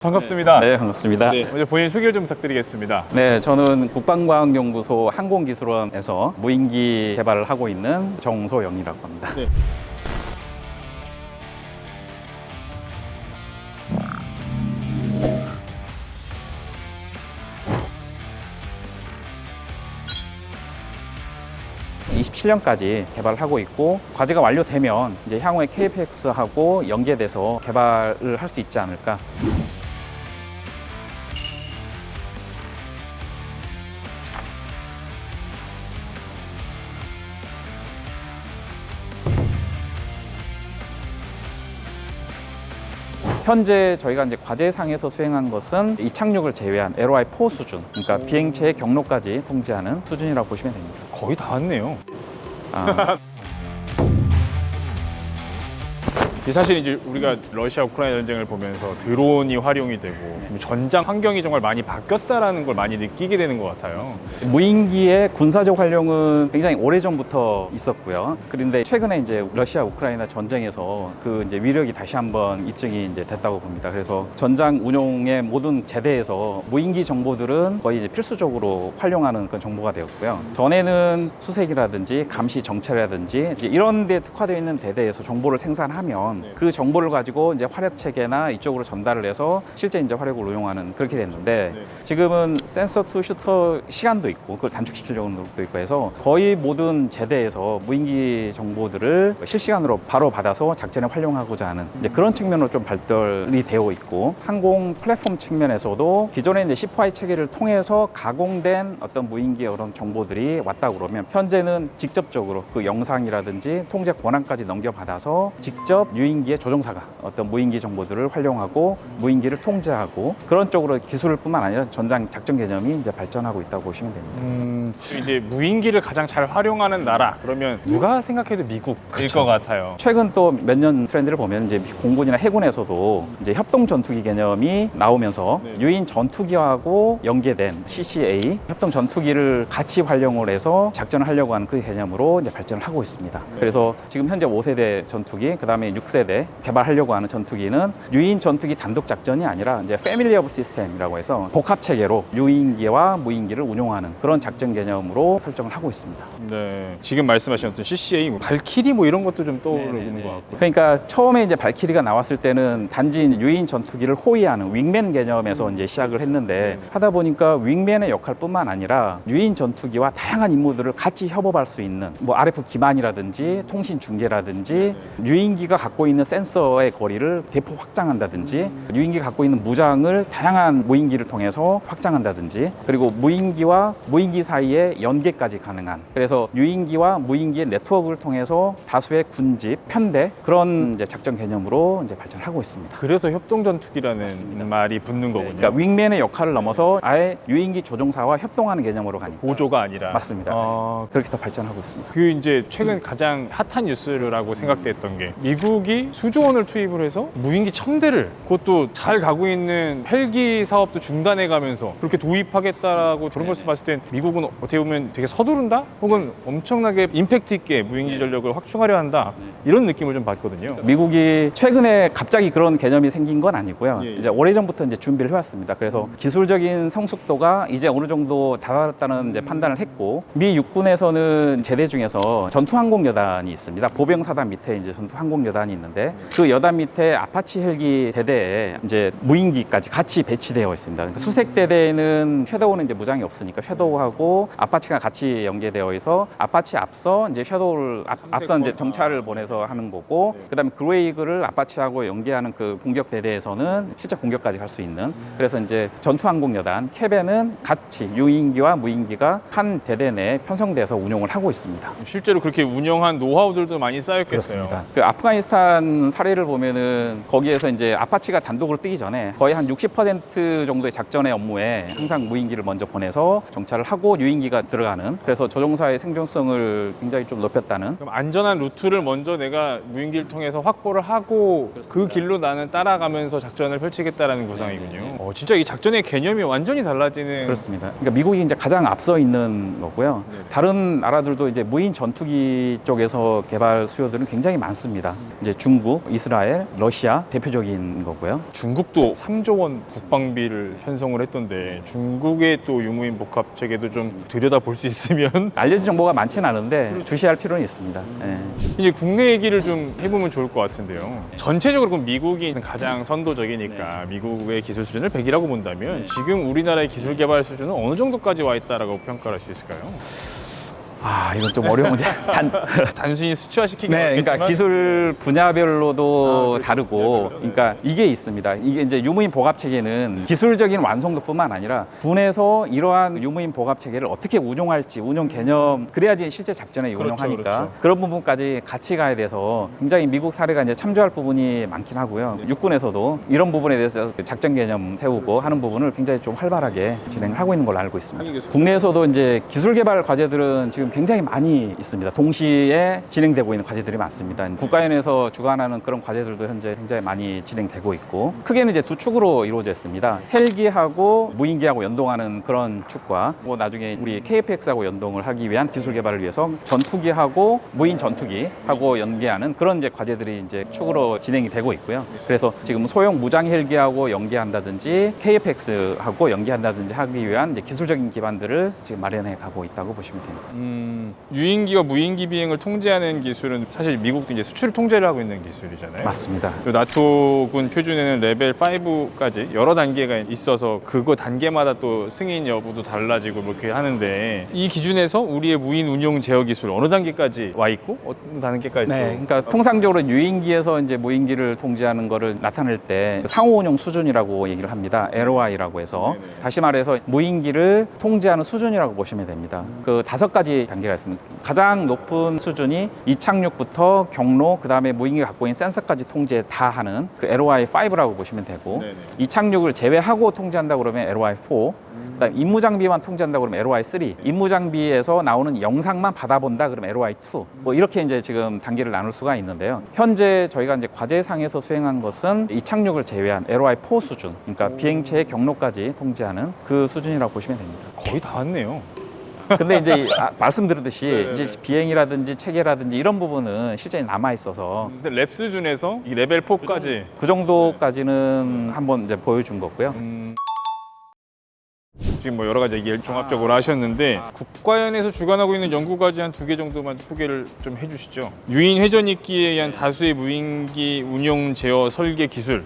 반갑습니다. 네, 반갑습니다. 네, 먼저 본인 소개를 좀 부탁드리겠습니다. 네, 저는 국방과학연구소 항공기술원에서 무인기 개발을 하고 있는 정소영이라고 합니다. 네. (2017년까지) 개발을 하고 있고, 과제가 완료되면 이제 향후에 KFX하고 연계돼서 개발을 할 수 있지 않을까. 현재 저희가 이제 과제상에서 수행한 것은 이착륙을 제외한 LOI4 수준, 그러니까 비행체의 경로까지 통제하는 수준이라고 보시면 됩니다. 거의 다 왔네요. 사실 이제 우리가 러시아 우크라이나 전쟁을 보면서 드론이 활용이 되고 전장 환경이 정말 많이 바뀌었다라는 걸 많이 느끼게 되는 것 같아요. 무인기의 군사적 활용은 굉장히 오래전부터 있었고요. 그런데 최근에 이제 러시아 우크라이나 전쟁에서 그 이제 위력이 다시 한번 입증이 이제 됐다고 봅니다. 그래서 전장 운용의 모든 제대에서 무인기 정보들은 거의 이제 필수적으로 활용하는 그런 정보가 되었고요. 전에는 수색이라든지 감시 정찰이라든지 이제 이런 데 특화되어 있는 대대에서 정보를 생산하면 그 정보를 가지고 이제 화력 체계나 이쪽으로 전달을 해서 실제 이제 화력을 운용하는 그렇게 됐는데, 지금은 센서 투 슈터 시간도 있고 그걸 단축시키려고 하는 노력도 있고 해서 거의 모든 제대에서 무인기 정보들을 실시간으로 바로 받아서 작전에 활용하고자 하는 이제 그런 측면으로 좀 발달이 되어 있고, 항공 플랫폼 측면에서도 기존의 이제 C4I 체계를 통해서 가공된 어떤 무인기의 그런 정보들이 왔다 그러면 현재는 직접적으로 그 영상이라든지 통제 권한까지 넘겨받아서 직접 유인기의 조종사가 어떤 무인기 정보들을 활용하고 무인기를 통제하고 그런 쪽으로 기술을 뿐만 아니라 전장 작전 개념이 이제 발전하고 있다고 보시면 됩니다. 이제 무인기를 가장 잘 활용하는 나라, 그러면 누가 생각해도 미국일 것 같아요. 최근 또 몇 년 트렌드를 보면 이제 공군이나 해군에서도 이제 협동 전투기 개념이 나오면서 유인 전투기하고 연계된 CCA 협동 전투기를 같이 활용을 해서 작전을 하려고 하는 그 개념으로 이제 발전을 하고 있습니다. 그래서 지금 현재 5세대 전투기, 그다음에 6세대 개발하려고 하는 전투기는 유인 전투기 단독 작전이 아니라 이제 패밀리 오브 시스템이라고 해서 복합 체계로 유인기와 무인기를 운용하는 그런 작전 개념으로 설정을 하고 있습니다. 네. 지금 말씀하셨던 CCA, 발키리 뭐 이런 것도 좀 떠오르는 것 같고. 그러니까 처음에 이제 발키리가 나왔을 때는 단지 유인 전투기를 호위하는 윙맨 개념에서 이제 시작을 했는데, 하다 보니까 윙맨의 역할뿐만 아니라 유인 전투기와 다양한 임무들을 같이 협업할 수 있는 뭐 RF 기반이라든지 통신 중계라든지 유인기가 갖고 있는 센서의 거리를 대폭 확장한다든지 유인기가 갖고 있는 무장을 다양한 무인기를 통해서 확장한다든지, 그리고 무인기와 무인기 사이에 연계까지 가능한, 그래서 유인기와 무인기의 네트워크를 통해서 다수의 군집, 편대 그런 이제 작전 개념으로 이제 발전하고 있습니다. 그래서 협동 전투기라는 말이 붙는 거군요. 그러니까 윙맨의 역할을 넘어서 아예 유인기 조종사와 협동하는 개념으로 가니까. 보조가 아니라. 맞습니다. 그렇게 더 발전하고 있습니다. 그 이제 최근 가장 핫한 뉴스라고 생각됐던 게 미국이 수조 원을 투입을 해서 무인기 1000대를, 그것도 잘 가고 있는 헬기 사업도 중단해 가면서 그렇게 도입하겠다라고 그런 것을 봤을 땐 미국은 어떻게 보면 되게 서두른다? 혹은 엄청나게 임팩트 있게 무인기 전력을 확충하려 한다, 이런 느낌을 좀 받거든요. 미국이 최근에 갑자기 그런 개념이 생긴 건 아니고요. 이제 오래전부터 이제 준비를 해왔습니다. 그래서 기술적인 성숙도가 이제 어느 정도 다다랐다는 이제 판단을 했고, 미 육군에서는 제대 중에서 전투항공여단이 있습니다. 보병사단 밑에 이제 전투항공여단이 있는데, 그 여단 밑에 아파치 헬기 대대에 이제 무인기까지 같이 배치되어 있습니다. 그러니까 수색 대대에는 섀도우는 이제 무장이 없으니까 섀도우하고 아파치가 같이 연계되어 있어 아파치 앞서 이제 섀도우를 앞서 이제 정찰을 보내서 하는 거고, 그다음에 그레이그를 아파치하고 연계하는 그 공격 대대에서는 실제 공격까지 갈 수 있는, 그래서 이제 전투항공여단 캡에는 같이 유인기와 무인기가 한 대대 내에 편성돼서 운용을 하고 있습니다. 실제로 그렇게 운영한 노하우들도 많이 쌓였겠어요. 그렇습니다. 그 아프가니스탄 사례를 보면은 거기에서 이제 아파치가 단독으로 뜨기 전에 거의 한 60% 정도의 작전의 업무에 항상 무인기를 먼저 보내서 정찰을 하고 유인기가 들어가는, 그래서 조종사의 생존성을 굉장히 좀 높였다는. 그럼 안전한 루트를 먼저 내가 무인기를 통해서 확보를 하고 그 길로 나는 따라가면서 작전을 펼치겠다라는 구상이군요. 진짜 이 작전의 개념이 완전히 달라지는. 그렇습니다. 그러니까 미국이 이제 가장 앞서 있는 거고요. 다른 나라들도 이제 무인 전투기 쪽에서 개발 수요들은 굉장히 많습니다. 이제 중국, 이스라엘, 러시아 대표적인 거고요. 중국도 3조 원 국방비를 편성을 했던데 중국의 또 유무인 복합 체계도 좀 들여다볼 수 있으면 알려진 정보가 많지는 않은데 주시할 필요는 있습니다. 예. 이제 국내 얘기를 좀 해보면 좋을 것 같은데요. 전체적으로 그럼 미국이 가장 선도적이니까 미국의 기술 수준을 100이라고 본다면 지금 우리나라의 기술 개발 수준은 어느 정도까지 와 있다라고 평가할 수 있을까요? 이건 좀 어려운 문제. 단순히 수치화시키기 네, 어렵겠지만 그러니까 기술 분야별로도 그렇죠. 다르고, 그러니까 이게 있습니다. 이게 이제 유무인 복합 체계는 기술적인 완성도뿐만 아니라 군에서 이러한 유무인 복합 체계를 어떻게 운용할지 운용 개념 그래야지 실제 작전에 그렇죠, 운용하니까 그렇죠. 그런 부분까지 같이 가야 돼서 굉장히 미국 사례가 이제 참조할 부분이 많긴 하고요. 육군에서도 이런 부분에 대해서 작전 개념 세우고 하는 부분을 굉장히 좀 활발하게 진행을 하고 있는 걸로 알고 있습니다. 국내에서도 이제 기술 개발 과제들은 지금 굉장히 많이 있습니다. 동시에 진행되고 있는 과제들이 많습니다. 국가연에서 주관하는 그런 과제들도 현재 굉장히 많이 진행되고 있고, 크게는 이제 두 축으로 이루어져 있습니다. 헬기하고 무인기하고 연동하는 그런 축과 나중에 우리 KF-X하고 연동을 하기 위한 기술 개발을 위해서 전투기하고 무인 전투기하고 연계하는 그런 이제 과제들이 이제 축으로 진행이 되고 있고요. 그래서 지금 소형 무장 헬기하고 연계한다든지 KF-X하고 연계한다든지 하기 위한 이제 기술적인 기반들을 지금 마련해 가고 있다고 보시면 됩니다. 유인기와 무인기 비행을 통제하는 기술은 사실 미국도 이제 수출 통제를 하고 있는 기술이잖아요. 맞습니다. 그리고 나토군 표준에는 레벨 5까지 여러 단계가 있어서 그거 단계마다 또 승인 여부도 달라지고 뭐 이렇게 하는데 이 기준에서 우리의 무인 운용 제어 기술 어느 단계까지 와 있고 어느 단계까지 네, 그러니까 통상적으로 유인기에서 이제 무인기를 통제하는 거를 나타낼 때 상호 운용 수준이라고 얘기를 합니다. LOI라고 해서 다시 말해서 무인기를 통제하는 수준이라고 보시면 됩니다. 그 5가지 단계가 있습니다. 가장 높은 수준이 이착륙부터 경로, 그 다음에 무인기가 갖고 있는 센서까지 통제 다 하는 그 LOI5라고 보시면 되고, 네네. 이착륙을 제외하고 통제한다 그러면 LOI4, 그다음 임무 장비만 통제한다 그러면 LOI3, 임무 장비에서 나오는 영상만 받아본다 그러면 LOI2, 뭐 이렇게 이제 지금 단계를 나눌 수가 있는데요. 현재 저희가 이제 과제상에서 수행한 것은 이착륙을 제외한 LOI4 수준, 그러니까 비행체의 경로까지 통제하는 그 수준이라고 보시면 됩니다. 거의 다 왔네요. 근데 이제 말씀드렸듯이 네네네. 이제 비행이라든지 체계라든지 이런 부분은 실제 남아 있어서 근데 랩 수준에서 이 레벨 4까지 그 정도까지는 한번 이제 보여준 거고요. 지금 뭐 여러 가지 얘기를 종합적으로 하셨는데 국가연에서 주관하고 있는 연구과제 한 2개 정도만 소개를 좀 해주시죠. 유인 회전익기에 의한 다수의 무인기 운용 제어 설계 기술.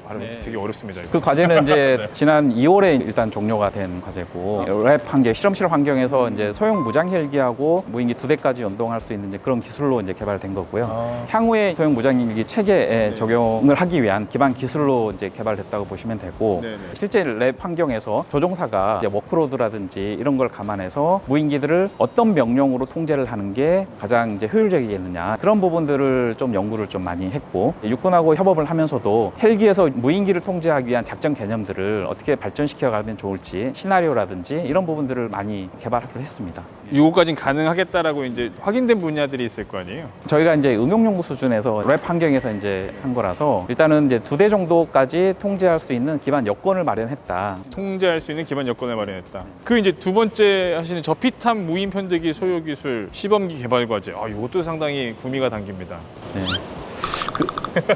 발음 되게 어렵습니다. 이거. 그 과제는 이제 지난 2월에 일단 종료가 된 과제고, 랩한 게 실험실 환경에서 이제 소형 무장 헬기하고 무인기 2대까지 연동할 수 있는 이제 그런 기술로 이제 개발된 거고요. 향후에 소형 무장 헬기 체계에 적용을 하기 위한 기반 기술로 이제 개발됐다고 보시면 되고, 네네. 실제 랩 환경에서 조종사가 이제 워크로드라든지 이런 걸 감안해서 무인기들을 어떤 명령으로 통제를 하는 게 가장 이제 효율적이겠느냐, 그런 부분들을 좀 연구를 좀 많이 했고, 육군하고 협업을 하면서도 헬기에서 무인기를 통제하기 위한 작전 개념들을 어떻게 발전시켜 가면 좋을지 시나리오라든지 이런 부분들을 많이 개발을 했습니다. 이거까진 가능하겠다라고 이제 확인된 분야들이 있을 거 아니에요? 저희가 이제 응용 연구 수준에서 랩 환경에서 이제 한 거라서 일단은 이제 2대 정도까지 통제할 수 있는 기반 여건을 마련했다. 통제할 수 있는 기반 여건을 마련했다. 그 이제 두 번째 하시는 저피탐 무인 편대기 소요 기술 시범기 개발 과제. 이것도 상당히 구미가 당깁니다. 네.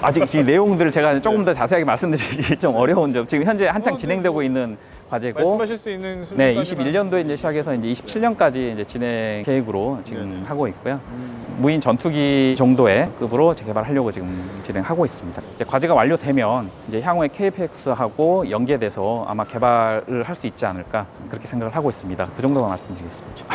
아직 이 내용들을 제가 조금 더 자세하게 말씀드리기 좀 어려운 점. 지금 현재 한창 진행되고 있는 과제고, 말씀하실 수 있는 네, 수준까지만. 21년도에 이제 시작해서 이제 27년까지 이제 진행 계획으로 지금 하고 있고요. 무인 전투기 정도의 급으로 개발하려고 지금 진행하고 있습니다. 이제 과제가 완료되면 이제 향후에 KF-X하고 연계돼서 아마 개발을 할 수 있지 않을까 그렇게 생각을 하고 있습니다. 그 정도만 말씀드리겠습니다.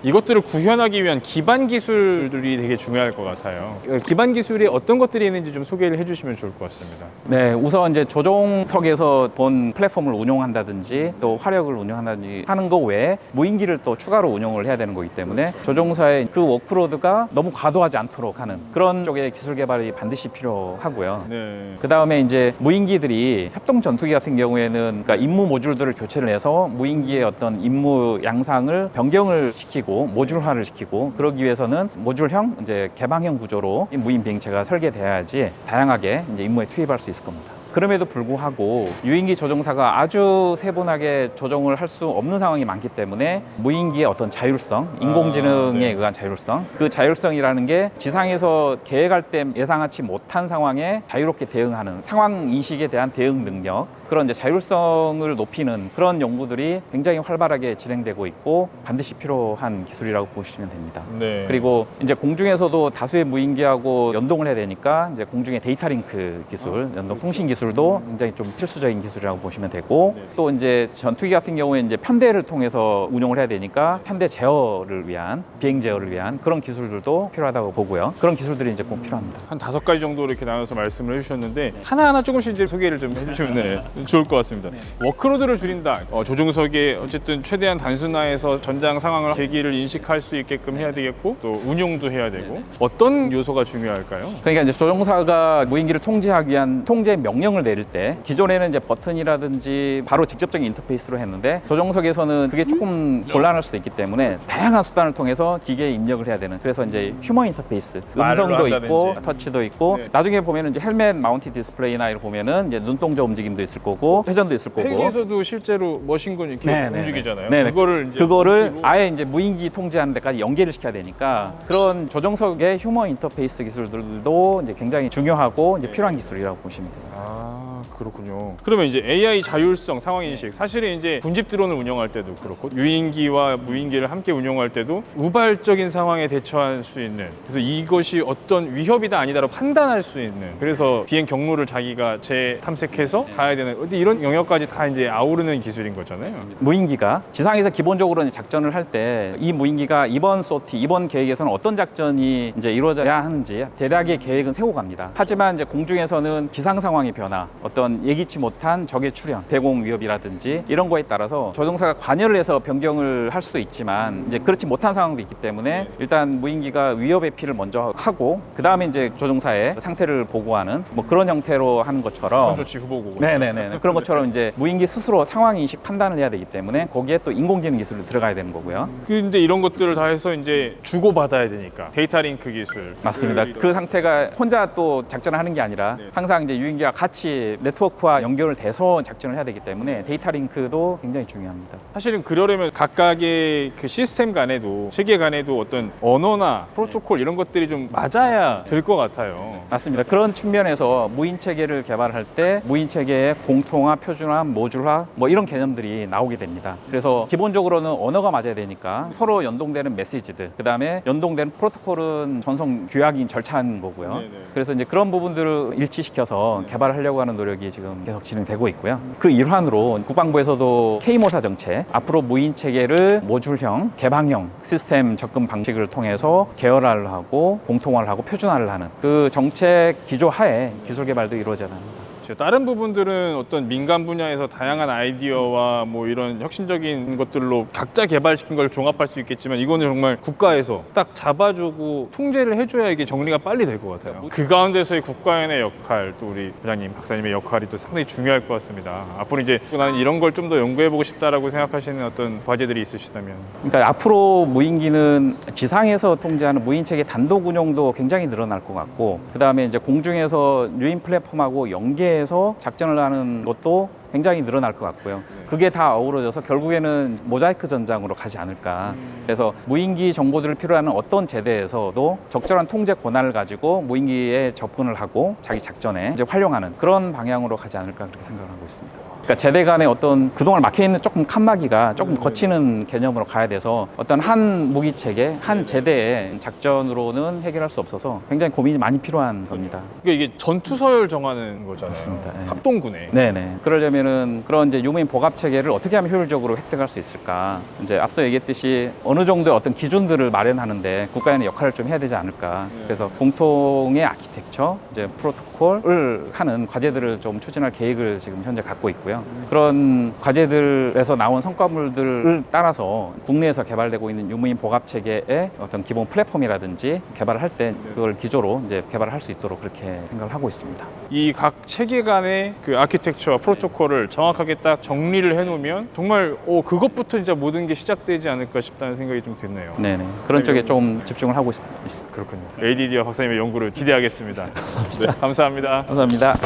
이것들을 구현하기 위한 기반 기술들이 되게 중요할 것 같아요. 기반 기술이 어떤 것들이 있는지 좀 소개를 해주시면 좋을 것 같습니다. 네, 우선 이제 조종석에서 본 플랫폼을 운용한다든지 또 화력을 운용한다든지 하는 거 외에 무인기를 또 추가로 운용을 해야 되는 거기 때문에 조종사의 그 워크로드가 너무 과도하지 않도록 하는 그런 쪽의 기술 개발이 반드시 필요하고요. 네. 그 다음에 이제 무인기들이 협동 전투기 같은 경우에는 그러니까 임무 모듈들을 교체를 해서 무인기의 어떤 임무 양상을 변경을 시키고 모듈화를 시키고, 그러기 위해서는 모듈형 이제 개방형 구조로 이 무인 비행체가 설계돼야지 다양하게 이제 임무에 투입할 수 있을 겁니다. 그럼에도 불구하고 유인기 조종사가 아주 세분하게 조정을 할 수 없는 상황이 많기 때문에 무인기의 어떤 자율성, 인공지능에 네. 의한 자율성, 그 자율성이라는 게 지상에서 계획할 때 예상하지 못한 상황에 자유롭게 대응하는 상황 인식에 대한 대응 능력, 그런 이제 자율성을 높이는 그런 연구들이 굉장히 활발하게 진행되고 있고 반드시 필요한 기술이라고 보시면 됩니다. 네. 그리고 이제 공중에서도 다수의 무인기하고 연동을 해야 되니까 이제 공중의 데이터 링크 기술, 연동 통신 기술도 굉장히 좀 필수적인 기술이라고 보시면 되고, 또 이제 전투기 같은 경우에 이제 편대를 통해서 운용을 해야 되니까 편대 제어를 위한, 비행 제어를 위한 그런 기술들도 필요하다고 보고요. 그런 기술들이 이제 꼭 필요합니다. 한 5가지 정도 이렇게 나눠서 말씀을 해주셨는데 하나하나 조금씩 이제 소개를 좀 해주시면 좋을 것 같습니다. 워크로드를 줄인다. 조종석에 어쨌든 최대한 단순화해서 전장 상황을 계기를 인식할 수 있게끔 해야 되겠고 또 운용도 해야 되고 어떤 요소가 중요할까요? 그러니까 이제 조종사가 무인기를 통제하기 위한 통제 명령을 내릴 때 기존에는 이제 버튼이라든지 바로 직접적인 인터페이스로 했는데 조종석에서는 그게 조금 곤란할 수도 있기 때문에 다양한 수단을 통해서 기계에 입력을 해야 되는, 그래서 이제 휴먼 인터페이스, 음성도 말로 있고 한다든지. 터치도 있고 네. 나중에 보면은 이제 헬멧 마운티 디스플레이나 이런 보면은 이제 눈동자 움직임도 있을 거고 회전도 있을 거고 헬기에서도 실제로 머신건 이렇게 네네네. 움직이잖아요. 네네. 그거를 그거를 무기로- 아예 이제 무인기 통제하는 데까지 연계를 시켜야 되니까 그런 조종석의 휴먼 인터페이스 기술들도 이제 굉장히 중요하고 이제 필요한 기술이라고 보시면 돼요. 아 그렇군요. 그러면 이제 AI 자율성 상황 인식, 사실은 이제 군집 드론을 운영할 때도 그렇고 유인기와 무인기를 함께 운영할 때도 우발적인 상황에 대처할 수 있는, 그래서 이것이 어떤 위협이다 아니다로 판단할 수 있는, 그래서 비행 경로를 자기가 재탐색해서 가야 되는 이런 영역까지 다 이제 아우르는 기술인 거잖아요. 무인기가 지상에서 기본적으로 이제 작전을 할 때 이 무인기가 이번 소티, 이번 계획에서는 어떤 작전이 이제 이루어져야 하는지 대략의 계획은 세우고 갑니다. 하지만 이제 공중에서는 기상 상황의 변화, 어떤 예기치 못한 적의 출현, 대공 위협이라든지 이런 거에 따라서 조종사가 관여를 해서 변경을 할 수도 있지만 이제 그렇지 못한 상황도 있기 때문에 일단 무인기가 위협의 피를 먼저 하고 그 다음에 이제 조종사의 상태를 보고하는 뭐 그런 형태로 하는 것처럼 선조치 후보고. 네네네. 그런 것처럼 이제 무인기 스스로 상황 인식 판단을 해야 되기 때문에 거기에 또 인공지능 기술이 들어가야 되는 거고요. 근데 이런 것들을 다 해서 이제 주고 받아야 되니까 데이터 링크 기술. 맞습니다. 그 상태가 혼자 또 작전을 하는 게 아니라 항상 이제 유인기와 같이 네트워크와 연결을 돼서 작전을 해야 되기 때문에 데이터 링크도 굉장히 중요합니다. 사실은 그러려면 각각의 그 시스템 간에도 체계 간에도 어떤 언어나 프로토콜 이런 것들이 좀 맞아야 될 것 같아요. 맞습니다. 그런 측면에서 무인 체계를 개발할 때 무인 체계의 공통화, 표준화, 모듈화 뭐 이런 개념들이 나오게 됩니다. 그래서 기본적으로는 언어가 맞아야 되니까 서로 연동되는 메시지들, 그다음에 연동되는 프로토콜은 전송 규약인 절차인 거고요. 네네. 그래서 이제 그런 부분들을 일치시켜서 개발하려고 하는 노력이 지금 계속 진행되고 있고요. 그 일환으로 국방부에서도 K모사 정책, 앞으로 무인 체계를 모듈형, 개방형 시스템 접근 방식을 통해서 계열화를 하고 공통화를 하고 표준화를 하는 그 정책 기조 하에 기술 개발도 이루어져야 합니다. 다른 부분들은 어떤 민간 분야에서 다양한 아이디어와 뭐 이런 혁신적인 것들로 각자 개발시킨 걸 종합할 수 있겠지만 이거는 정말 국가에서 딱 잡아주고 통제를 해줘야 이게 정리가 빨리 될 것 같아요. 그 가운데서의 국가연의 역할, 또 우리 부장님, 박사님의 역할이 또 상당히 중요할 것 같습니다. 앞으로 이제 나는 이런 걸 좀 더 연구해보고 싶다라고 생각하시는 어떤 과제들이 있으시다면. 그러니까 앞으로 무인기는 지상에서 통제하는 무인 체계 단독 운용도 굉장히 늘어날 것 같고, 그 다음에 이제 공중에서 유인 플랫폼하고 연계해서 작전을 하는 것도 굉장히 늘어날 것 같고요. 그게 다 어우러져서 결국에는 모자이크 전장으로 가지 않을까. 그래서 무인기 정보들을 필요하는 어떤 제대에서도 적절한 통제 권한을 가지고 무인기에 접근을 하고 자기 작전에 이제 활용하는 그런 방향으로 가지 않을까 그렇게 생각을 하고 있습니다. 그러니까 제대 간의 어떤 그동안 막혀있는 조금 칸막이가 조금 거치는 개념으로 가야 돼서 어떤 한 무기 체계, 한 제대의 작전으로는 해결할 수 없어서 굉장히 고민이 많이 필요한 겁니다. 그러니까 이게 전투서열 정하는 거잖아요. 맞습니다. 네. 합동군에. 네네. 그러려면은 그런 이제 유무인 복합 체계를 어떻게 하면 효율적으로 획득할 수 있을까? 이제 앞서 얘기했듯이 어느 정도의 어떤 기준들을 마련하는데 국가에는 역할을 좀 해야 되지 않을까? 그래서 공통의 아키텍처, 이제 프로토콜을 하는 과제들을 좀 추진할 계획을 지금 현재 갖고 있고요. 그런 과제들에서 나온 성과물들을 따라서 국내에서 개발되고 있는 유무인 복합 체계의 어떤 기본 플랫폼이라든지 개발을 할 때 그걸 기조로 이제 개발을 할 수 있도록 그렇게 생각을 하고 있습니다. 이 각 체계 간의 그 아키텍처와 프로토콜을 정확하게 딱 정리를 해놓으면 정말 그것부터 진짜 모든 게 시작되지 않을까 싶다는 생각이 좀 드네요. 네네. 그런 쪽에 좀 집중을 하고 있습니다. 그렇군요. ADD와 박사님의 연구를 기대하겠습니다. 감사합니다. 감사합니다.